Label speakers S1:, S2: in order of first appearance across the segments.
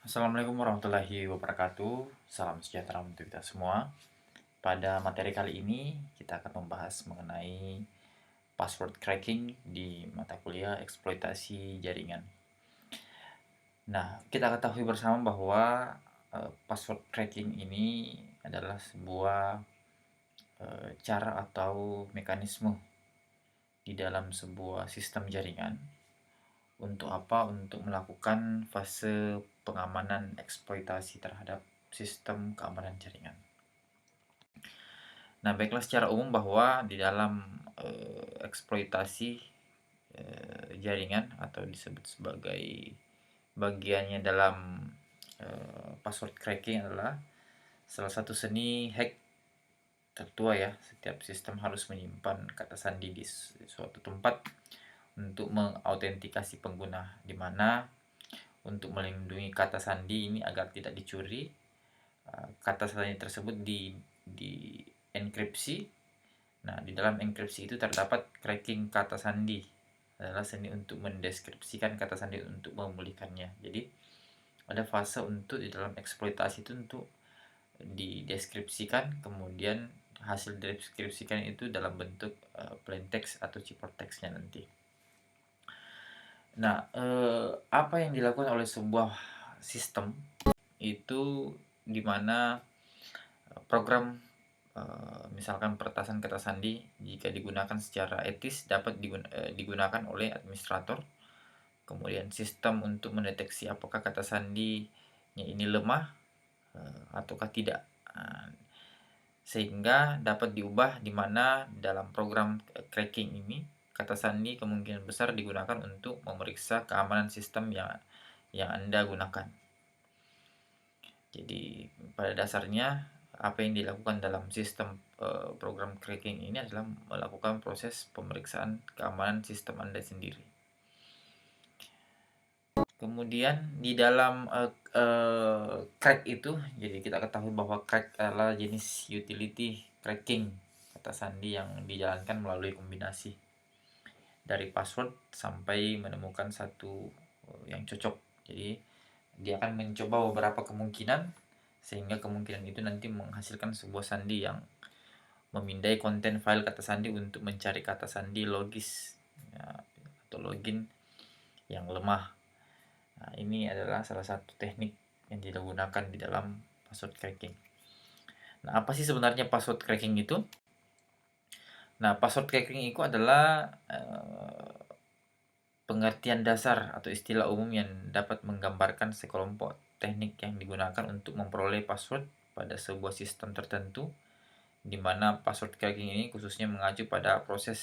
S1: Assalamualaikum warahmatullahi wabarakatuh. Salam sejahtera untuk kita semua. Pada materi kali ini kita akan membahas mengenai password cracking di mata kuliah eksploitasi jaringan. Nah, kita ketahui bersama bahwa password cracking ini adalah sebuah cara atau mekanisme di dalam sebuah sistem jaringan. Untuk apa? Untuk melakukan fase pengamanan eksploitasi terhadap sistem keamanan jaringan. Nah, baiklah secara umum bahwa di dalam eksploitasi jaringan atau disebut sebagai bagiannya dalam password cracking adalah salah satu seni hack tertua ya. Setiap sistem harus menyimpan kata sandi di suatu tempat untuk mengautentikasi pengguna, di mana untuk melindungi kata sandi ini agar tidak dicuri, kata sandi tersebut di enkripsi. Nah, di dalam enkripsi itu terdapat cracking kata sandi, adalah seni untuk mendeskripsikan kata sandi untuk memulihkannya. Jadi ada fase untuk di dalam eksploitasi itu untuk dideskripsikan, kemudian hasil deskripsikan itu dalam bentuk plain text atau ciphertextnya nanti. Nah, apa yang dilakukan oleh sebuah sistem itu dimana program misalkan peretasan kata sandi jika digunakan secara etis dapat digunakan oleh administrator. Kemudian sistem untuk mendeteksi apakah kata sandinya ini lemah ataukah tidak. Sehingga dapat diubah di mana dalam program cracking ini kata sandi kemungkinan besar digunakan untuk memeriksa keamanan sistem yang Anda gunakan. Jadi pada dasarnya apa yang dilakukan dalam sistem program cracking ini adalah melakukan proses pemeriksaan keamanan sistem Anda sendiri. Kemudian di dalam crack itu, jadi kita ketahui bahwa crack adalah jenis utility cracking kata sandi yang dijalankan melalui kombinasi dari password sampai menemukan satu yang cocok. Jadi dia akan mencoba beberapa kemungkinan sehingga kemungkinan itu nanti menghasilkan sebuah sandi yang memindai konten file kata sandi untuk mencari kata sandi logis ya, atau login yang lemah. Nah, ini adalah salah satu teknik yang digunakan di dalam password cracking. Nah, apa sih sebenarnya password cracking itu? Nah, password cracking itu adalah pengertian dasar atau istilah umum yang dapat menggambarkan sekelompok teknik yang digunakan untuk memperoleh password pada sebuah sistem tertentu, di mana password cracking ini khususnya mengacu pada proses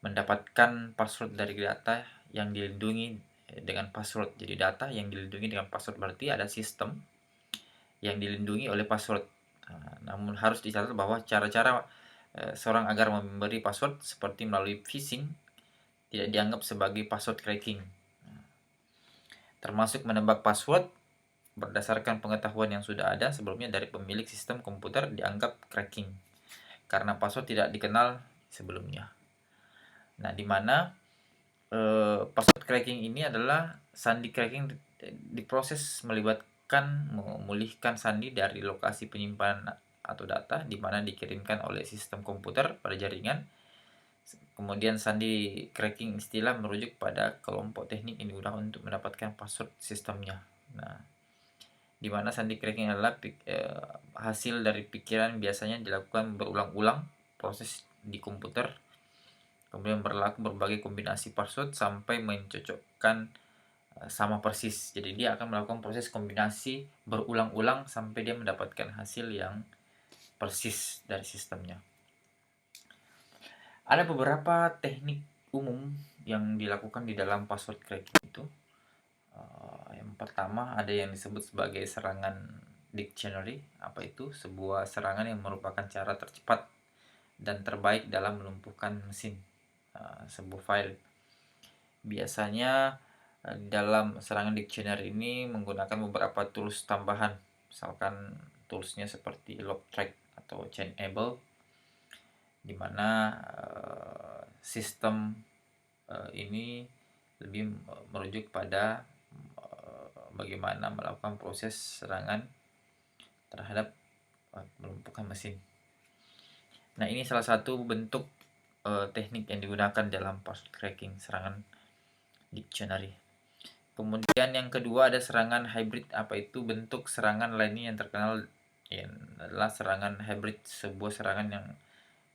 S1: mendapatkan password dari data yang dilindungi dengan password. Jadi data yang dilindungi dengan password berarti ada sistem yang dilindungi oleh password. Namun harus dicatat bahwa cara-cara seorang agar memberi password seperti melalui phishing tidak dianggap sebagai password cracking. Termasuk menebak password berdasarkan pengetahuan yang sudah ada sebelumnya dari pemilik sistem komputer dianggap cracking karena password tidak dikenal sebelumnya. Nah, di mana password cracking ini adalah sandi cracking diproses melibatkan memulihkan sandi dari lokasi penyimpanan atau data di mana dikirimkan oleh sistem komputer pada jaringan. Kemudian sandi cracking istilah merujuk pada kelompok teknik yang digunakan untuk mendapatkan password sistemnya. Nah, di mana sandi cracking adalah hasil dari pikiran biasanya dilakukan berulang-ulang proses di komputer, kemudian berlaku berbagai kombinasi password sampai mencocokkan sama persis. Jadi dia akan melakukan proses kombinasi berulang-ulang sampai dia mendapatkan hasil yang persis dari sistemnya. Ada beberapa teknik umum yang dilakukan di dalam password cracking itu. Yang pertama ada yang disebut sebagai serangan dictionary. Apa itu? Sebuah serangan yang merupakan cara tercepat dan terbaik dalam melumpuhkan mesin sebuah file. Biasanya dalam serangan dictionary ini menggunakan beberapa tools tambahan. Misalkan toolsnya seperti logtrack atau chainable, di mana sistem ini lebih merujuk pada bagaimana melakukan proses serangan terhadap melumpuhkan mesin. Nah, ini salah satu bentuk teknik yang digunakan dalam password cracking, serangan dictionary. Kemudian yang kedua ada serangan hybrid. Apa itu? Bentuk serangan lainnya yang terkenal adalah serangan hybrid, sebuah serangan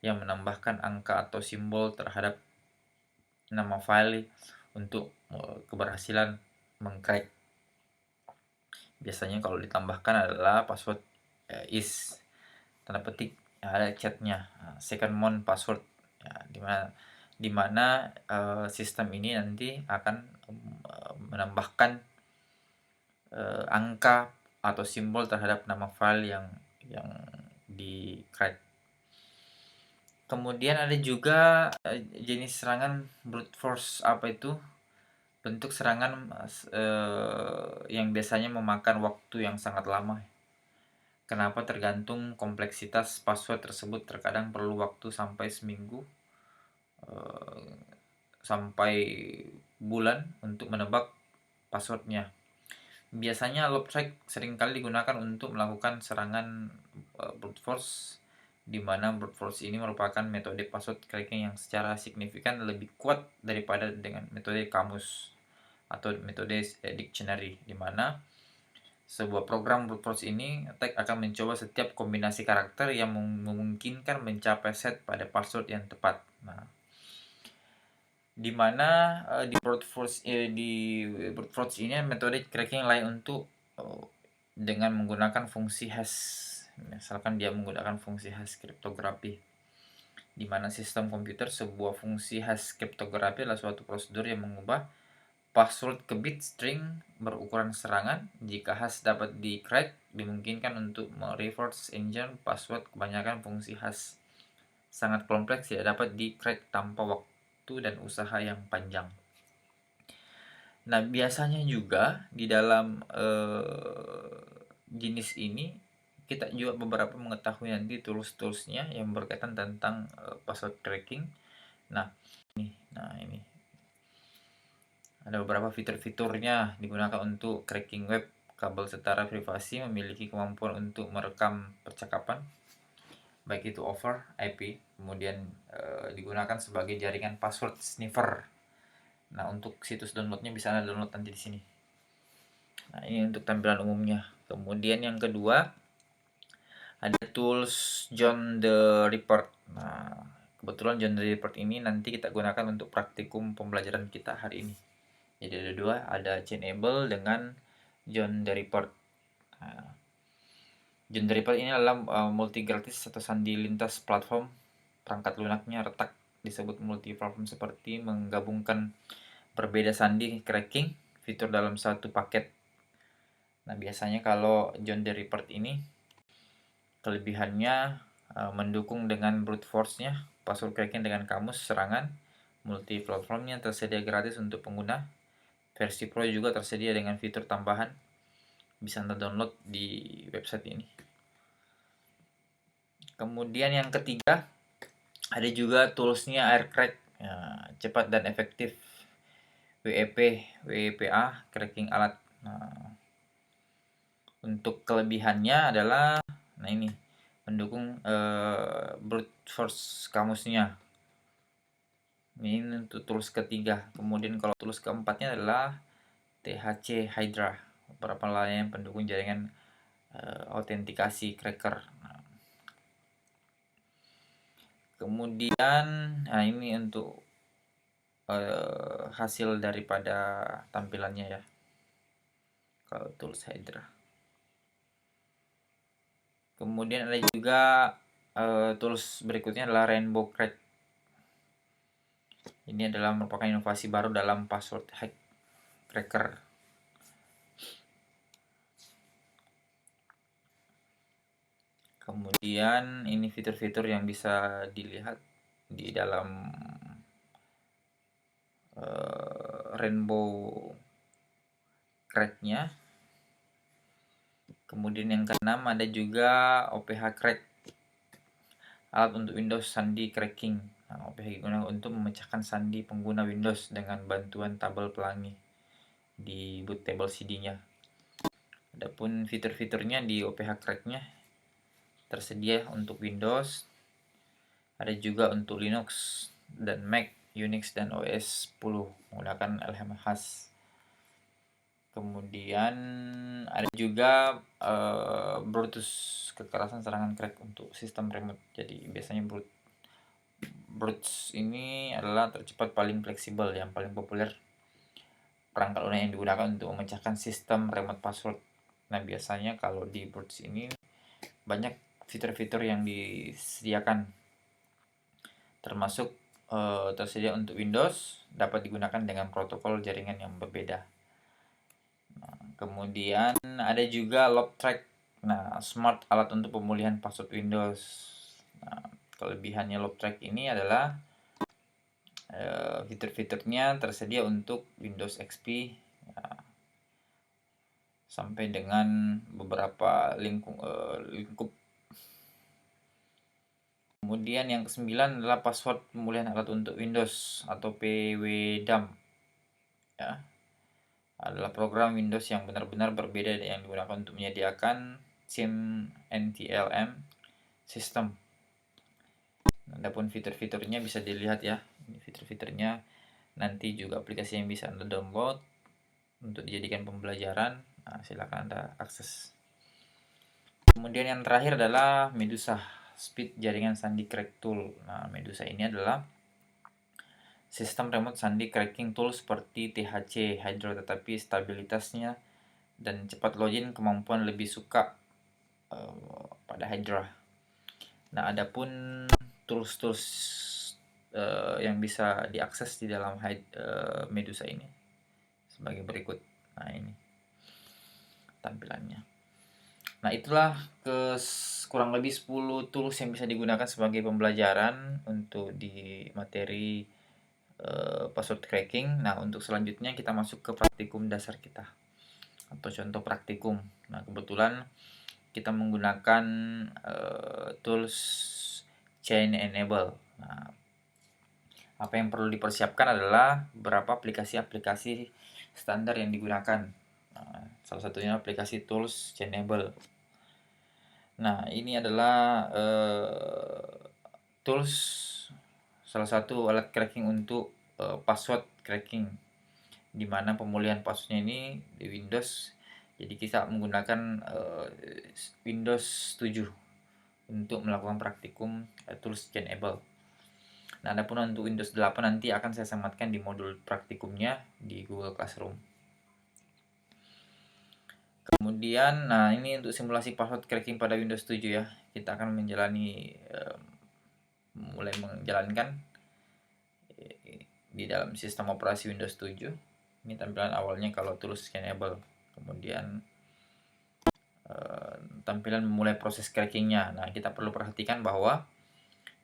S1: yang menambahkan angka atau simbol terhadap nama file untuk keberhasilan mengcrack. Biasanya kalau ditambahkan adalah password is tanda petik ada chatnya, second month password, ya, dimana sistem ini nanti akan menambahkan angka atau simbol terhadap nama file yang di crack. Kemudian ada juga jenis serangan brute force. Apa itu? Bentuk serangan yang biasanya memakan waktu yang sangat lama. Kenapa? Tergantung kompleksitas password tersebut. Terkadang perlu waktu sampai seminggu sampai bulan untuk menebak passwordnya. Biasanya looptrack seringkali digunakan untuk melakukan serangan brute force, di mana brute force ini merupakan metode password cracking yang secara signifikan lebih kuat daripada dengan metode kamus atau metode dictionary, di mana sebuah program brute force ini attack akan mencoba setiap kombinasi karakter yang memungkinkan mencapai set pada password yang tepat. Nah, di mana di brute force ini metode cracking lain untuk dengan menggunakan fungsi hash. Misalkan dia menggunakan fungsi hash kriptografi, di mana sistem komputer sebuah fungsi hash kriptografi adalah suatu prosedur yang mengubah password ke bit string berukuran serangan. Jika hash dapat di-crack, dimungkinkan untuk reverse engineer password. Kebanyakan fungsi hash sangat kompleks tidak dapat di-crack tanpa waktu dan usaha yang panjang. Nah, biasanya juga di dalam jenis ini kita juga beberapa mengetahui nanti tools-toolsnya yang berkaitan tentang password cracking. Nah ini ada beberapa fitur-fiturnya digunakan untuk cracking web. Kabel setara privasi memiliki kemampuan untuk merekam percakapan, baik itu over IP, kemudian digunakan sebagai jaringan password sniffer. Nah, untuk situs downloadnya bisa Anda download nanti di sini. Nah, ini untuk tampilan umumnya. Kemudian yang kedua ada tools John the Ripper. Nah, kebetulan John the Ripper ini nanti kita gunakan untuk praktikum pembelajaran kita hari ini. Jadi ada dua, ada Chainable dengan John the Ripper. Nah, John the Ripper ini adalah multi gratis atau sandi lintas platform. Perangkat lunaknya retak, disebut multi platform seperti menggabungkan berbeda sandi cracking fitur dalam satu paket. Nah, biasanya kalau John the Ripper ini kelebihannya mendukung dengan brute force-nya, password cracking dengan kamus serangan, multi platformnya tersedia gratis untuk pengguna. Versi Pro juga tersedia dengan fitur tambahan. Bisa Anda download di website ini. Kemudian yang ketiga ada juga toolsnya Aircrack, ya, cepat dan efektif. WEPA cracking alat. Nah, untuk kelebihannya adalah ini mendukung brute force kamusnya. Ini untuk tools ketiga. Kemudian kalau tools keempatnya adalah THC Hydra, beberapa layanan pendukung jaringan autentikasi cracker. Nah, kemudian ini untuk hasil daripada tampilannya ya, kalau tools Hydra. Kemudian ada juga tools berikutnya adalah Rainbow Crack. Ini adalah merupakan inovasi baru dalam password hack cracker. Kemudian ini fitur-fitur yang bisa dilihat di dalam Rainbow Crack-nya. Kemudian yang keenam ada juga OPH Crack, alat untuk Windows sandi cracking. Nah, OPH digunakan untuk memecahkan sandi pengguna Windows dengan bantuan tabel pelangi di boot table CD-nya. Adapun fitur-fiturnya di OPH Crack-nya tersedia untuk Windows, ada juga untuk Linux dan Mac, Unix dan OS 10 menggunakan LMHAS. Kemudian ada juga Bluetooth kekerasan serangan crack untuk sistem remote. Jadi biasanya Bluetooth ini adalah tercepat, paling fleksibel, yang paling populer perangkat lunak yang digunakan untuk memecahkan sistem remote password. Nah biasanya kalau di Bluetooth ini banyak fitur-fitur yang disediakan, termasuk tersedia untuk Windows, dapat digunakan dengan protokol jaringan yang berbeda. Kemudian ada juga Logtrack. Nah, smart alat untuk pemulihan password Windows. Nah, kelebihannya Logtrack ini adalah fitur-fiturnya tersedia untuk Windows XP, ya, sampai dengan beberapa lingkup. Kemudian yang ke-9 adalah password pemulihan alat untuk Windows atau PWDAM. Ya, adalah program Windows yang benar-benar berbeda yang digunakan untuk menyediakan SIM NTLM sistem. Adapun fitur-fiturnya bisa dilihat ya. Ini fitur-fiturnya, nanti juga aplikasi yang bisa Anda download untuk dijadikan pembelajaran. Nah, silakan Anda akses. Kemudian yang terakhir adalah Medusa Speed Jaringan Sandi Crack Tool. Nah, Medusa ini adalah sistem remote sandi cracking tool seperti THC Hydro, tetapi stabilitasnya dan cepat login kemampuan lebih suka pada Hydra. Nah, adapun tools-tools yang bisa diakses di dalam Medusa ini sebagai berikut. Nah, ini tampilannya. Nah, itulah kurang lebih 10 tools yang bisa digunakan sebagai pembelajaran untuk di materi password cracking. Nah, untuk selanjutnya kita masuk ke praktikum dasar kita atau contoh praktikum. Nah, kebetulan kita menggunakan tools chain enable. Nah, apa yang perlu dipersiapkan adalah beberapa aplikasi-aplikasi standar yang digunakan. Nah, salah satunya aplikasi tools chain enable. Nah, ini adalah tools, salah satu alat cracking untuk password cracking, di mana pemulihan passwordnya ini di Windows. Jadi kita menggunakan Windows 7 untuk melakukan praktikum tools Chainable. Nah, adapun untuk Windows 8 nanti akan saya sematkan di modul praktikumnya di Google Classroom. Kemudian, nah ini untuk simulasi password cracking pada Windows 7 ya. Kita akan mulai menjalankan di dalam sistem operasi Windows 7. Ini tampilan awalnya kalau tools Scanable. Kemudian tampilan memulai proses crackingnya. Nah, kita perlu perhatikan bahwa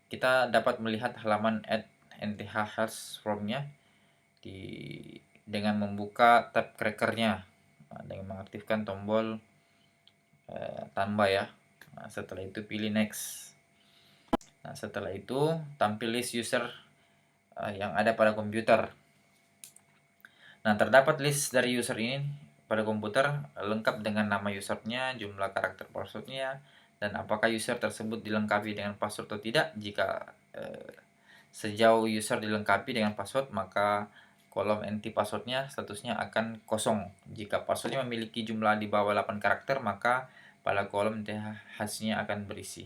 S1: kita dapat melihat halaman add nth hash formnya dengan membuka tab crackernya, dengan mengaktifkan tombol tambah ya. Nah, setelah itu pilih next. Nah, setelah itu tampil list user yang ada pada komputer. Nah, terdapat list dari user ini pada komputer lengkap dengan nama usernya, jumlah karakter passwordnya, dan apakah user tersebut dilengkapi dengan password atau tidak. Jika sejauh user dilengkapi dengan password, maka kolom NT passwordnya statusnya akan kosong. Jika passwordnya memiliki jumlah di bawah 8 karakter, maka pada kolom NT hashnya akan berisi.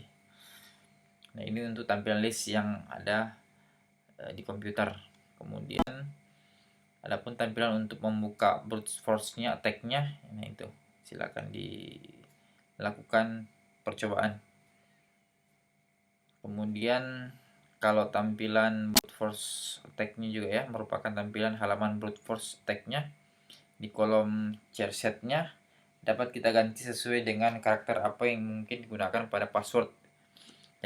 S1: Nah, ini untuk tampilan list yang ada di komputer. Kemudian adapun tampilan untuk membuka brute force-nya, attack-nya, nah itu silakan dilakukan percobaan. Kemudian kalau tampilan brute force attack-nya juga ya, merupakan tampilan halaman brute force attack-nya. Di kolom share set-nya dapat kita ganti sesuai dengan karakter apa yang mungkin digunakan pada password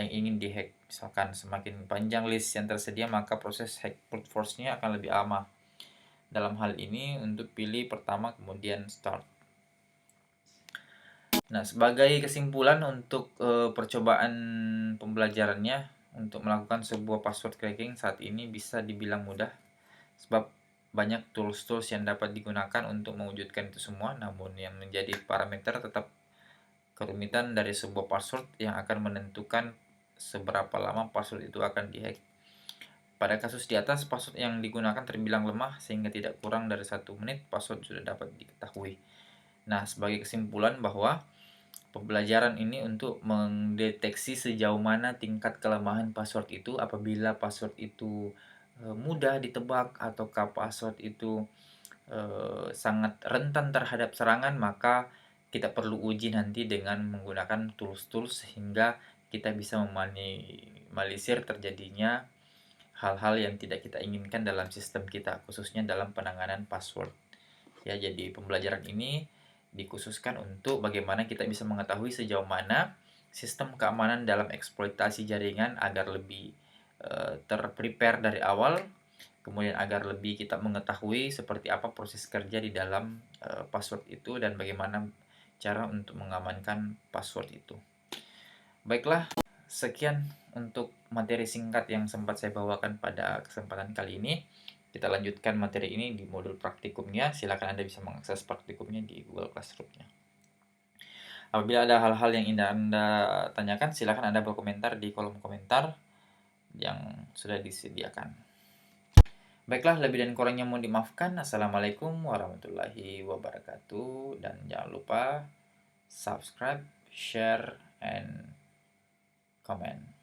S1: yang ingin dihack. Misalkan semakin panjang list yang tersedia, maka proses hack brute force-nya akan lebih lama. Dalam hal ini untuk pilih pertama kemudian start. Nah, sebagai kesimpulan untuk percobaan pembelajarannya untuk melakukan sebuah password cracking saat ini bisa dibilang mudah, sebab banyak tools-tools yang dapat digunakan untuk mewujudkan itu semua, namun yang menjadi parameter tetap kerumitan dari sebuah password yang akan menentukan seberapa lama password itu akan dihack. Pada kasus di atas, password yang digunakan terbilang lemah sehingga tidak kurang dari 1 menit password sudah dapat diketahui. Nah, sebagai kesimpulan bahwa pembelajaran ini untuk mendeteksi sejauh mana tingkat kelemahan password itu. Apabila password itu mudah ditebak ataukah password itu sangat rentan terhadap serangan, maka kita perlu uji nanti dengan menggunakan tools-tools sehingga kita bisa meminimalisir terjadinya hal-hal yang tidak kita inginkan dalam sistem kita, khususnya dalam penanganan password. Ya, jadi pembelajaran ini dikhususkan untuk bagaimana kita bisa mengetahui sejauh mana sistem keamanan dalam eksploitasi jaringan agar lebih terprepare dari awal, kemudian agar lebih kita mengetahui seperti apa proses kerja di dalam password itu dan bagaimana cara untuk mengamankan password itu. Baiklah, sekian untuk materi singkat yang sempat saya bawakan pada kesempatan kali ini. Kita lanjutkan materi ini di modul praktikumnya. Silakan Anda bisa mengakses praktikumnya di Google Classroom-nya. Apabila ada hal-hal yang ingin Anda tanyakan, silakan Anda berkomentar di kolom komentar yang sudah disediakan. Baiklah, lebih dan kurangnya mohon dimaafkan. Assalamualaikum warahmatullahi wabarakatuh. Dan jangan lupa subscribe, share, and comment.